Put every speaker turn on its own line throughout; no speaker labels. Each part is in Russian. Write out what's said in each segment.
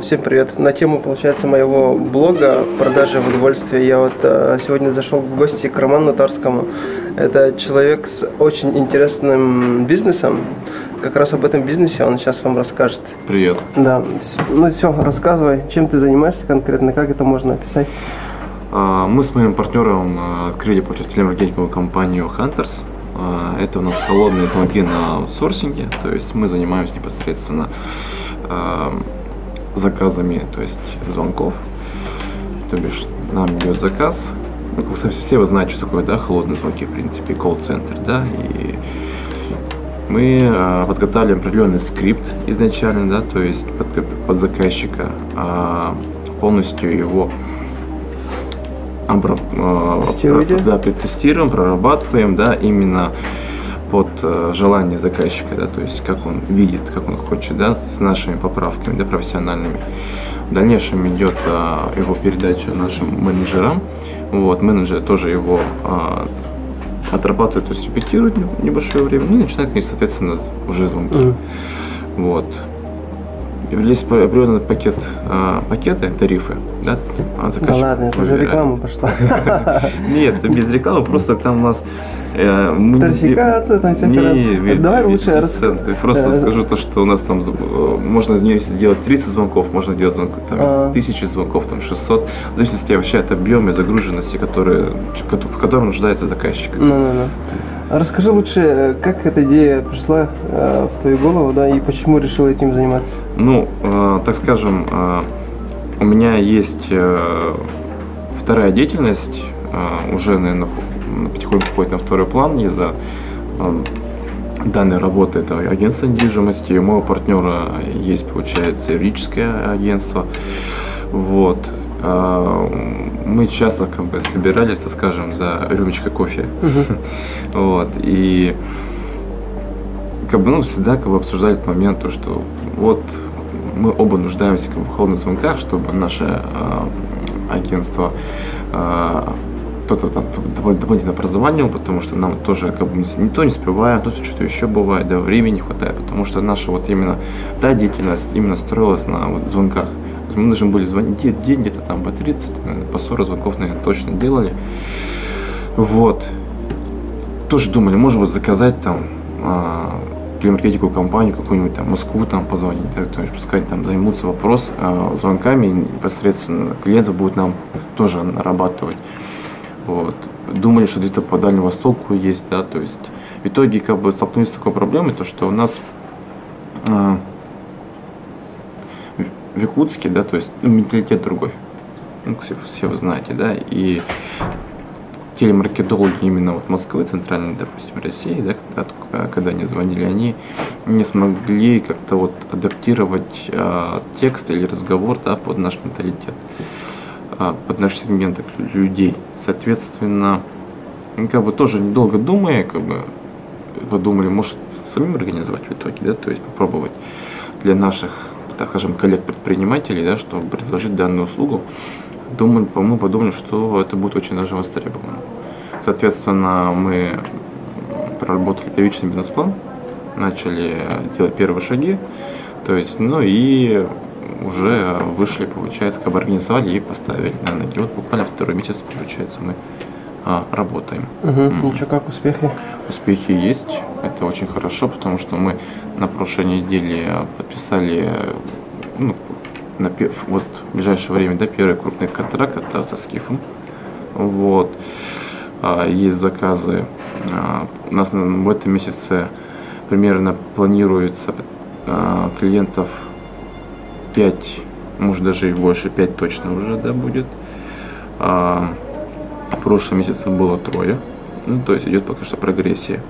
Всем привет! На тему, получается, моего блога продажи в удовольствие я сегодня зашел в гости к Роману Тарскому. Это человек с очень интересным бизнесом. Как раз об этом бизнесе он сейчас вам расскажет.
Привет.
Да. Ну все, рассказывай, чем ты занимаешься конкретно, как это можно описать?
Мы с моим партнером открыли, получается, телемаркетинговую компанию Hunters. Это у нас холодные звонки на аутсорсинге, то есть мы занимаемся непосредственно заказами, то есть звонков, то бишь нам идет заказ. Ну, как все вы знаете, что такое, да, холодные звонки, в принципе, колл-центр, да, и мы подготавливаем определенный скрипт изначально, да, то есть под заказчика, полностью его тестируем, прорабатываем, да, именно под желание заказчика, да, то есть как он видит, как он хочет, да, с нашими поправками, да, профессиональными. В дальнейшем идет его передача нашим менеджерам. Вот, менеджеры тоже его отрабатывают, то есть репетируют небольшое время, ну и начинают, соответственно, уже звонки. Вот. Есть определенный пакеты, тарифы, да?
Да ладно, это уже реклама пошла.
Нет, это без рекламы, просто там у нас
тарификация, там все хорошо. Давай лучше
просто скажу то, что у нас там можно делать 300 звонков, можно делать там 1000 звонков, там 600, в зависимости вообще от объема и загруженности, в котором нуждается заказчик.
Расскажи лучше, как эта идея пришла в твою голову, да, и почему решил этим заниматься?
Ну, так скажем, у меня есть вторая деятельность, уже, наверное, потихоньку входит на второй план из-за данной работы. Это агентство недвижимости, у моего партнера есть, получается, юридическое агентство. Вот. Мы часто как бы собирались, так скажем, за рюмочкой кофе. Вот. И как бы, всегда как бы обсуждали этот момент, то, что вот мы оба нуждаемся как бы, в холодных звонках, чтобы наше агентство кто-то там дополнительно прозванивал, потому что нам тоже как бы не то не успеваем, то что-то еще бывает, да, времени не хватает, потому что наша вот именно та деятельность именно строилась на вот звонках. Мы должны были звонить день где-то там по 30, по 40 звонков, наверное, точно делали. Вот. Тоже думали, может быть, заказать там телемаркетинговую компанию, какую-нибудь там Москву там позвонить, да, то есть пускай там займутся звонками, и непосредственно клиентов будет нам тоже нарабатывать. Вот. Думали, что где-то по Дальнему Востоку есть, да, то есть в итоге как бы столкнулись с такой проблемой, то что у нас в Якутске, да, то есть менталитет другой, все вы знаете, да, и телемаркетологи именно вот Москвы, центральной, допустим, России, да, когда они звонили, они не смогли как-то вот адаптировать текст или разговор, да, под наш менталитет, под наш сегмент людей. Соответственно, как бы тоже недолго думая, как бы подумали, может самим организовать в итоге, да, то есть попробовать для наших, так скажем, коллег-предпринимателей, да, чтобы предложить данную услугу. Мы подумали, что это будет очень даже востребовано. Соответственно, мы проработали первичный бизнес-план, начали делать первые шаги, то есть, ну и уже вышли, получается, как бы организовали и поставили на ноги. Вот буквально второй месяц, получается, мы работаем.
Ничего, как успехи?
Успехи есть, это очень хорошо, потому что мы на прошлой неделе подписали, вот в ближайшее время, да, первый крупный контракт, это со Скифом. Вот. Есть заказы. У нас в этом месяце примерно планируется клиентов 5, может даже и больше, 5 точно уже, да, будет. В прошлом месяце было 3, то есть идет пока что прогрессия.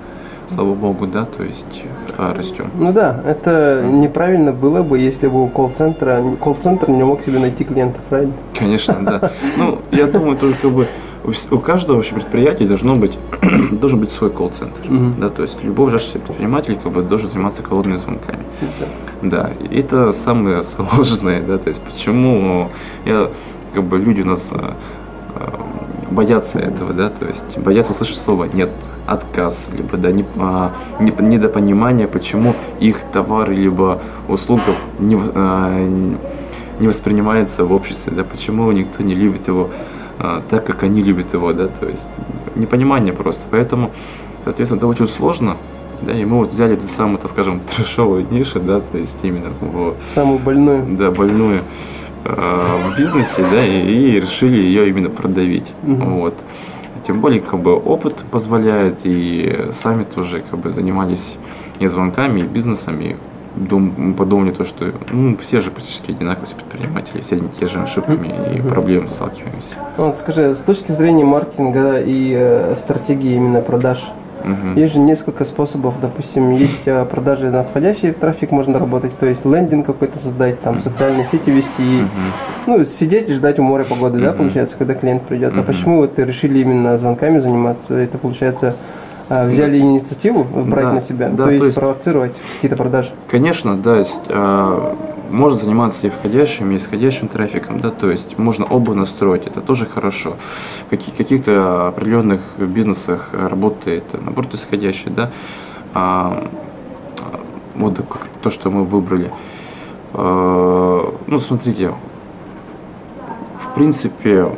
Слава богу, да, то есть растем.
Ну да, это неправильно было бы, если бы у колл-центр не мог себе найти клиентов, правильно?
Конечно, да. Ну, я думаю, только бы у каждого вообще предприятия должен быть свой колл-центр. Да, то есть любой же предприниматель как бы должен заниматься холодными звонками. Да, и это самое сложное, да, то есть почему люди у нас боятся этого, да, то есть боятся услышать слово «нет», отказ, либо да, недопонимание, почему их товар либо услуга не воспринимается в обществе, да, почему никто не любит его так, как они любят его, да, то есть непонимание просто. Поэтому, соответственно, это очень сложно, да, и мы вот взяли эту самую, так скажем, трэшовую нишу, да, то есть именно
самую больную,
да, больную в бизнесе, да, и решили ее именно продавить, вот. Тем более, как бы, опыт позволяет, и сами тоже, как бы, занимались и звонками, и бизнесом, и подумали то, что все же практически одинаковые предприниматели, все они те же ошибками и проблемами сталкиваемся.
Вот скажи, с точки зрения маркетинга и стратегии именно продаж, есть же несколько способов, допустим, есть продажи на входящий трафик, можно работать, то есть лендинг какой-то создать, там социальные сети вести, ну, сидеть и ждать у моря погоды, да, получается, когда клиент придет. А почему вот решили именно звонками заниматься? Это, получается, взяли инициативу брать на себя,
да,
то есть провоцировать какие-то продажи?
Конечно, да, есть, можно заниматься и входящим, и исходящим трафиком, да, то есть можно оба настроить, это тоже хорошо. В каких-то определенных бизнесах работает, наоборот, исходящий, да, вот то, что мы выбрали. Ну, смотрите, в принципе,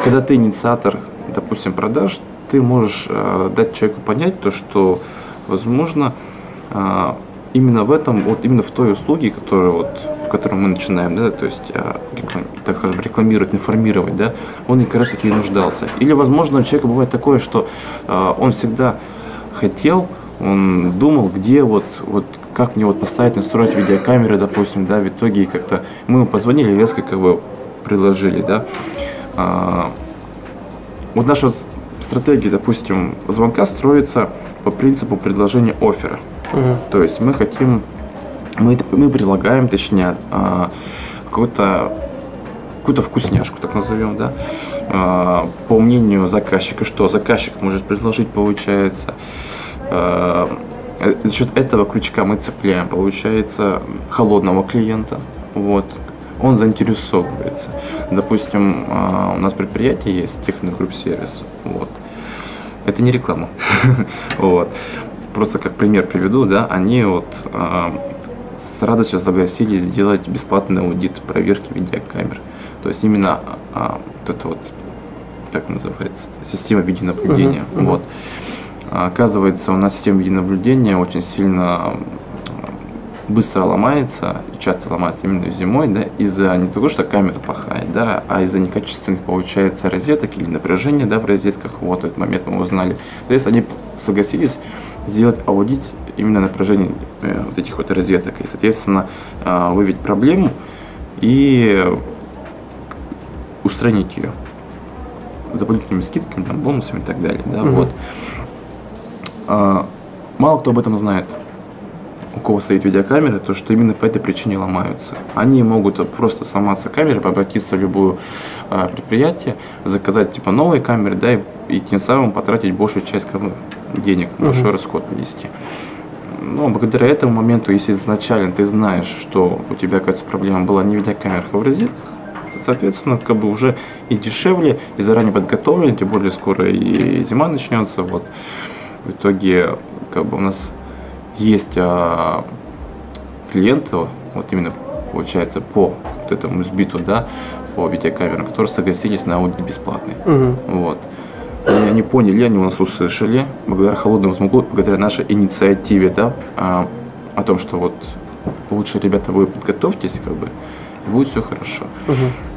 когда ты инициатор, допустим, продаж, ты можешь дать человеку понять то, что, возможно, именно в этом, вот именно в той услуге, в которой мы начинаем, да, то есть, так скажем, рекламировать, информировать, да, он как раз таки и нуждался. Или, возможно, у человека бывает такое, что он всегда хотел, он думал, где как мне поставить, настроить видеокамеры, допустим, да, в итоге как-то мы ему позвонили, резко как бы предложили, да. Вот наша стратегия, допустим, звонка строится по принципу предложения оффера. То есть мы предлагаем, точнее, какую-то вкусняшку, так назовем, да, по мнению заказчика, что заказчик может предложить, получается, за счет этого крючка мы цепляем, получается, холодного клиента, вот. Он заинтересовывается. Допустим, у нас предприятие есть, Техногрупп-сервис, вот. Это не реклама, вот. Просто как пример приведу, да, они с радостью согласились сделать бесплатный аудит проверки видеокамер. То есть именно вот это вот, как называется, система видеонаблюдения. Вот. Оказывается, у нас система видеонаблюдения очень сильно быстро ломается, часто ломается именно зимой, да, из-за не того, что камера плохая, да, а из-за некачественных, получается, розеток или напряжения, да, в розетках. Вот в этот момент мы узнали. То есть они согласились сделать аудит именно напряжения вот этих вот розеток и, соответственно, выявить проблему и устранить ее дополнительными скидками, там, бонусами и так далее, да, вот. Мало кто об этом знает, у кого стоит видеокамера, то что именно по этой причине ломаются. Они могут просто сломаться камеры, обратиться в любое предприятие, заказать типа новые камеры, да, и тем самым потратить большую часть денег, большой расход внести. Но благодаря этому моменту, если изначально ты знаешь, что у тебя, кажется, проблема была не в видеокамерах, а в розетках, то, соответственно, как бы уже и дешевле, и заранее подготовлен, тем более скоро и зима начнется, вот. В итоге, как бы у нас есть клиенты, вот именно, получается, по вот этому сбиту, да, по видеокамерам, которые согласились на аудит бесплатный. Вот. И они поняли, они у нас услышали, благодаря холодному звонку, благодаря нашей инициативе, да, о том, что вот лучше, ребята, вы подготовьтесь, как бы, и будет все хорошо.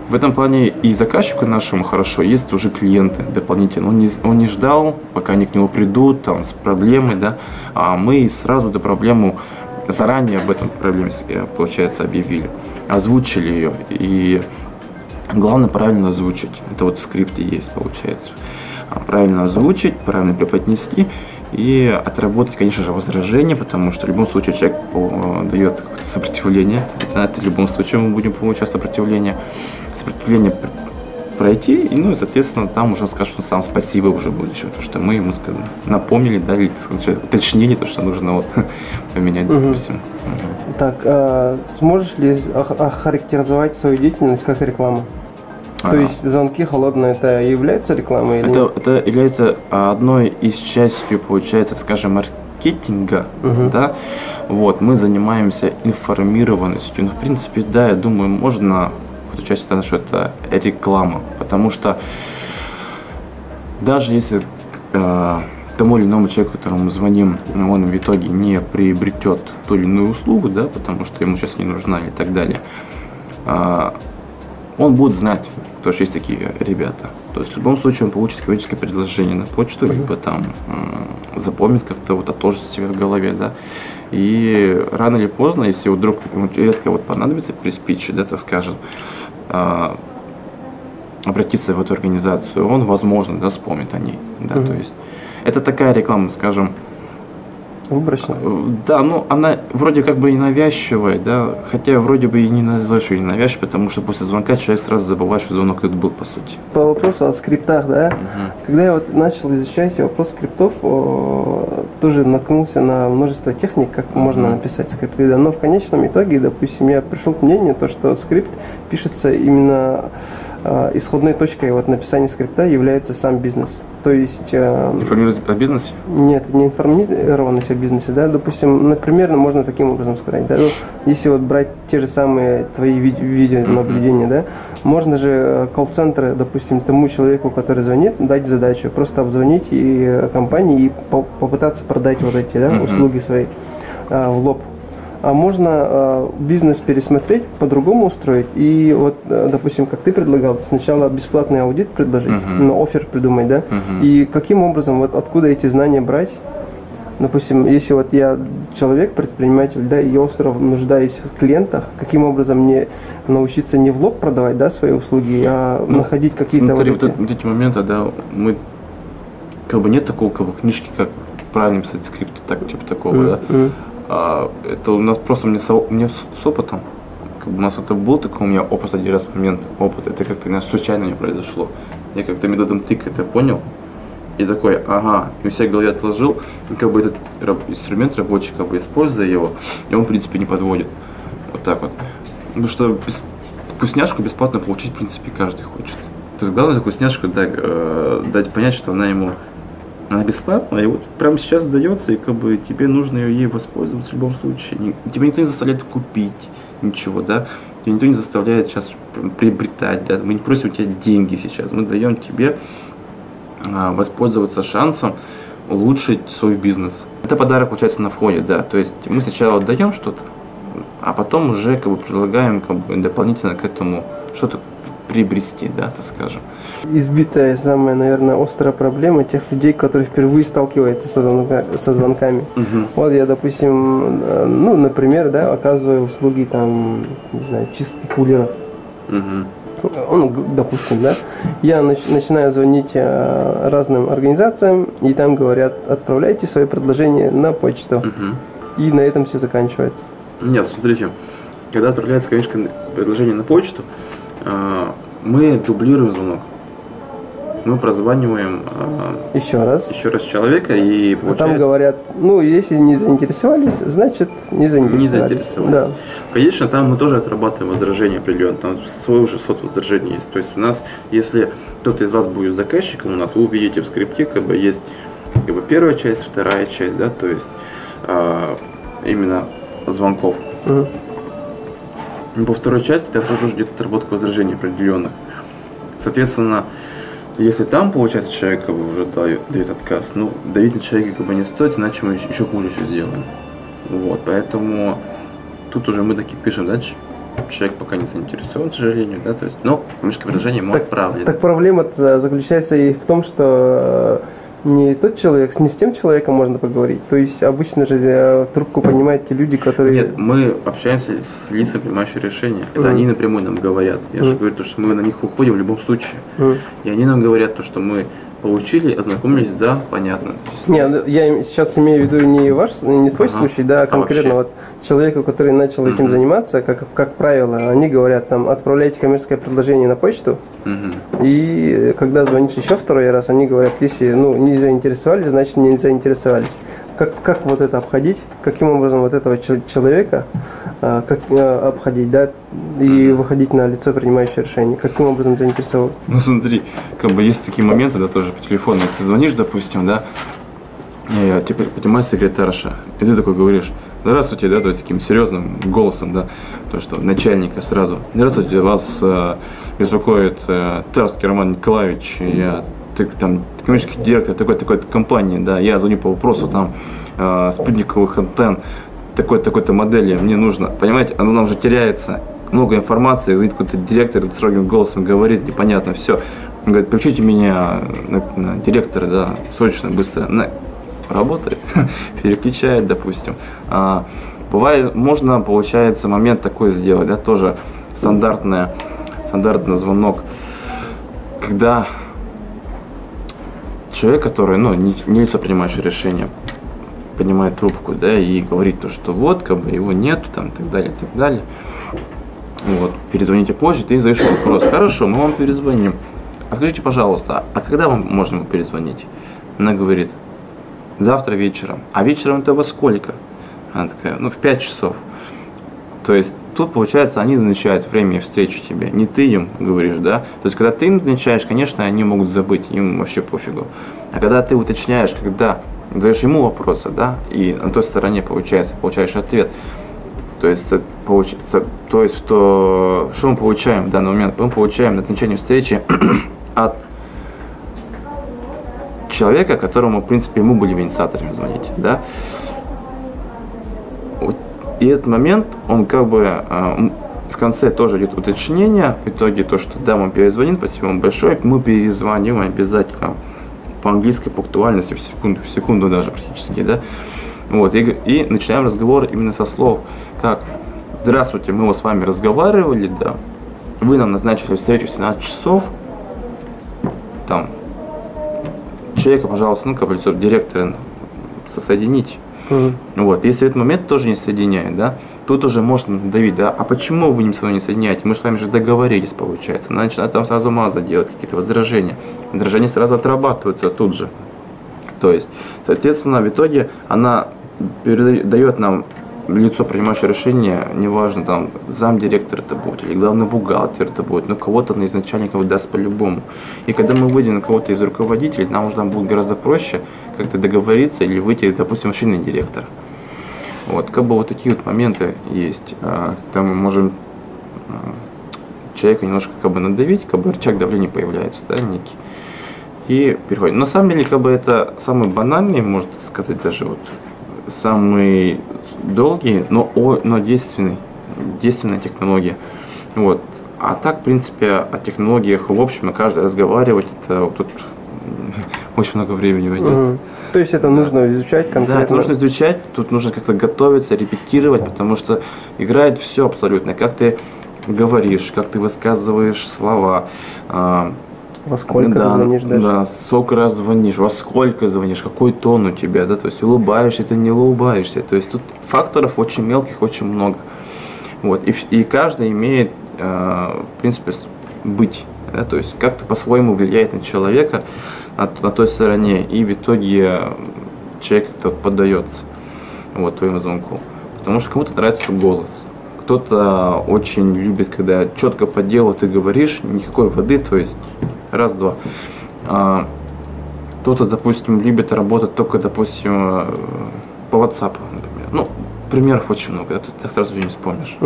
В этом плане и заказчику нашему хорошо, есть уже клиенты дополнительно. Он не ждал, пока они к нему придут там, с проблемой, да, а мы сразу эту проблему, заранее об этом проблеме, получается, объявили, озвучили ее. И главное правильно озвучить. Это вот в скрипте есть, получается. Правильно озвучить, правильно преподнести и отработать, конечно же, возражение, потому что в любом случае человек дает какое-то сопротивление. Это в любом случае мы будем получать сопротивление пройти, и, ну и, соответственно, там уже скажет, что сам спасибо уже в будущем, потому что мы ему напомнили, дали, уточнили то, что нужно вот поменять, допустим.
Так, сможешь ли охарактеризовать свою деятельность как рекламу? То есть звонки холодные это является рекламой или нет?
Это является одной из частью, получается, скажем, маркетинга, да. Вот, мы занимаемся информированностью. Ну, в принципе, да, я думаю, можно эту часть сказать, что это реклама, потому что даже если тому или иному человеку, которому мы звоним, он в итоге не приобретет ту или иную услугу, да, потому что ему сейчас не нужна и так далее, он будет знать, что есть такие ребята. То есть в любом случае он получит коммерческое предложение на почту, либо там запомнит как-то вот отложит себе в голове, да. И рано или поздно, если вдруг ему резко вот понадобится при спиче, да, так скажем, обратиться в эту организацию, он, возможно, да, вспомнит о ней, да, то есть это такая реклама, скажем,
выборочная.
Да, ну она вроде как бы и навязчивая, да, хотя вроде бы и не называешь ее навязчивой, потому что после звонка человек сразу забывает, что звонок это был, по сути.
По вопросу о скриптах, да, когда я вот начал изучать вопрос скриптов, тоже наткнулся на множество техник, как можно написать скрипты, да, но в конечном итоге, допустим, я пришел к мнению, то, что скрипт пишется именно исходной точкой вот написания скрипта является сам бизнес. То есть...
Информировать о бизнесе?
Нет, не информированность о бизнесе, да, допустим, например, можно таким образом сказать, да, если вот брать те же самые твои видеонаблюдения, да, можно же колл-центры, допустим, тому человеку, который звонит, дать задачу, просто обзвонить и компании и попытаться продать вот эти, да, услуги свои в лоб. А можно бизнес пересмотреть, по-другому устроить. И вот, допустим, как ты предлагал, сначала бесплатный аудит предложить, оффер придумать, да? И каким образом, вот откуда эти знания брать? Допустим, если вот я человек, предприниматель, да, и я остро нуждаюсь в клиентах, каким образом мне научиться не в лоб продавать, да, свои услуги, а находить какие-то...
Смотри, вот эти моменты, да, мы, как бы нет такого, как бы, книжки, как правильно писать скрипты, так, типа такого, да? Это у нас просто мне с опытом, как бы у нас это был такой у меня опыт, один раз момент, опыт, это как-то случайно не произошло. Я как-то методом тыка это понял, и такой, ага, и у себя в голове отложил, и как бы этот инструмент рабочий, как бы используя его, и он в принципе не подводит, вот так вот. Потому что вкусняшку бесплатно получить в принципе каждый хочет. То есть главное вкусняшку дать понять, что она ему... Она бесплатная, и вот прямо сейчас дается, и как бы тебе нужно ей воспользоваться в любом случае. Тебя никто не заставляет купить ничего, да? Тебя никто не заставляет сейчас приобретать, да? Мы не просим у тебя деньги сейчас, мы даем тебе воспользоваться шансом улучшить свой бизнес. Это подарок, получается, на входе, да. То есть мы сначала даем что-то, а потом уже как бы предлагаем как бы дополнительно к этому что-то приобрести, да, так скажем.
Избитая самая, наверное, острая проблема тех людей, которые впервые сталкиваются со звонками. Вот я, допустим, ну, например, да, оказываю услуги там, не знаю, чистки кулеров. Ну, допустим, да, я начинаю звонить разным организациям, и там говорят, отправляйте свои предложения на почту. И на этом все заканчивается. Нет,
смотрите, когда отправляется, конечно, предложение на почту, мы дублируем звонок. Мы прозваниваем
еще раз
человека и получается...
Там говорят, ну, если не заинтересовались, значит не заинтересовались.
Не заинтересовались. Да. Конечно, там мы тоже отрабатываем возражения определенно, там свой уже сот возражений есть. То есть у нас, если кто-то из вас будет заказчиком у нас, вы увидите в скрипте, как бы есть как бы первая часть, вторая часть, да, то есть именно звонков. По второй части там тоже ждет отработка возражений определенных. Соответственно, если там, получается, человек как бы уже дает отказ, ну, давить на человека как бы не стоит, иначе мы еще хуже все сделаем. Вот, поэтому тут уже мы такие пишем, да, человек пока не заинтересован, к сожалению, да, то есть, но коммерческое предложение ему отправлено.
Так проблема заключается и в том, что не тот человек, не с тем человеком можно поговорить. То есть обычно же трубку понимают те люди, которые...
Нет, мы общаемся с лицами, принимающими решения. Это они напрямую нам говорят. Я же говорю, что мы на них выходим в любом случае. И они нам говорят, то, что мы получили, ознакомились, да, понятно.
Нет, я сейчас имею в виду не твой случай, да, а конкретно вот человеку, который начал этим заниматься, как правило, они говорят, там, отправляйте коммерческое предложение на почту, и когда звонишь еще второй раз, они говорят, если, ну, не заинтересовались, значит не заинтересовались. Как вот это обходить, каким образом вот этого человека как обходить, да, и выходить на лицо принимающее решение. Каким образом заинтересовать?
Ну смотри, как бы есть такие моменты, да, тоже по телефону. Ты звонишь, допустим, да, и тебе поднимает секретарша, и ты такой говоришь: здравствуйте, да, то есть таким серьезным голосом, да, то, что начальника сразу. Здравствуйте, вас беспокоит Тарский Роман Николаевич, я коммерческий директор такой-то компании, да, я звоню по вопросу там спутниковых антенн такой-то модели, мне нужно, понимаете, оно нам уже теряется, много информации, звонит какой-то директор, строгим голосом говорит, непонятно, все. Он говорит: включите меня на директора, да, срочно, быстро. Работает, переключает, допустим. Бывает, можно, получается, момент такой сделать, да, тоже стандартный звонок, когда человек, который, ну, не лицо принимающее решение, поднимает трубку, да, и говорит то, что вот, как бы его нету, там, и так далее, и так далее. Вот, перезвоните позже, ты задаешь вопрос: хорошо, мы вам перезвоним. А скажите, пожалуйста, а когда вам можно ему перезвонить? Она говорит: завтра вечером. А вечером это во сколько? Она такая: ну, в 5 часов. То есть тут, получается, они назначают время встречи тебе, не ты им говоришь, да. То есть когда ты им назначаешь, конечно, они могут забыть, им вообще пофигу. А когда ты уточняешь, когда задаешь ему вопросы, да, и на той стороне, получается, получаешь ответ. То есть, что мы получаем в данный момент? Мы получаем назначение встречи от человека, которому, в принципе, мы были инициаторами звонить, да. И этот момент, он как бы в конце тоже идет уточнение, в итоге то, что да, мы перезвоним, спасибо вам большое, мы перезвоним обязательно по английской пунктуальности в секунду даже практически, да. Вот, и начинаем разговор именно со слов, как: здравствуйте, мы вот с вами разговаривали, да, вы нам назначили встречу в 17 часов, там, человека, пожалуйста, ну, как бы лицо директора соединить. Вот, если в этот момент тоже не соединяет, да, тут уже можно давить, да, а почему вы со мной не соединяете, мы с вами же договорились, получается. Она начинает там сразу маза делать, какие-то возражения. Возражения сразу отрабатываются тут же. То есть, соответственно, в итоге она передает нам лицо, принимающее решение, неважно, там, замдиректор это будет, или главный бухгалтер это будет, но кого-то она из начальников даст по-любому. И когда мы выйдем на кого-то из руководителей, нам уже будет гораздо проще как-то договориться или выйти, допустим, машинный директор. Вот, как бы вот такие вот моменты есть, когда мы можем человека немножко как бы надавить, как бы рычаг давления появляется, да, некий, и переходим. Но на самом деле, как бы это самый банальный, можно сказать, даже вот самый долгий, но действенная технология. Вот. А так, в принципе, о технологиях в общем, и каждый разговаривать, это вот тут очень много времени уйдет.
То есть это нужно изучать конкретно?
Да, это нужно изучать, тут нужно как-то готовиться, репетировать, потому что играет все абсолютно. Как ты говоришь, как ты высказываешь слова.
Во сколько ты звонишь дальше? Да,
сколько раз звонишь, во сколько звонишь, какой тон у тебя, да, то есть улыбаешься ты, не улыбаешься. То есть тут факторов очень мелких, очень много. Вот, и каждый имеет, в принципе, быть, да, то есть как-то по-своему влияет на человека, на той стороне, и в итоге человек как-то поддается вот твоему звонку. Потому что кому-то нравится голос. Кто-то очень любит, когда четко по делу ты говоришь, никакой воды, то есть раз-два. Кто-то, допустим, любит работать только, допустим, по WhatsApp, например. Ну, примеров очень много, да, тут так сразу не вспомнишь.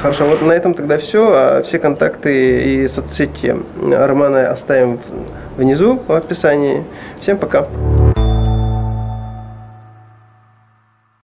Хорошо, вот на этом тогда все. Все контакты и соцсети Романа оставим внизу в описании. Всем пока.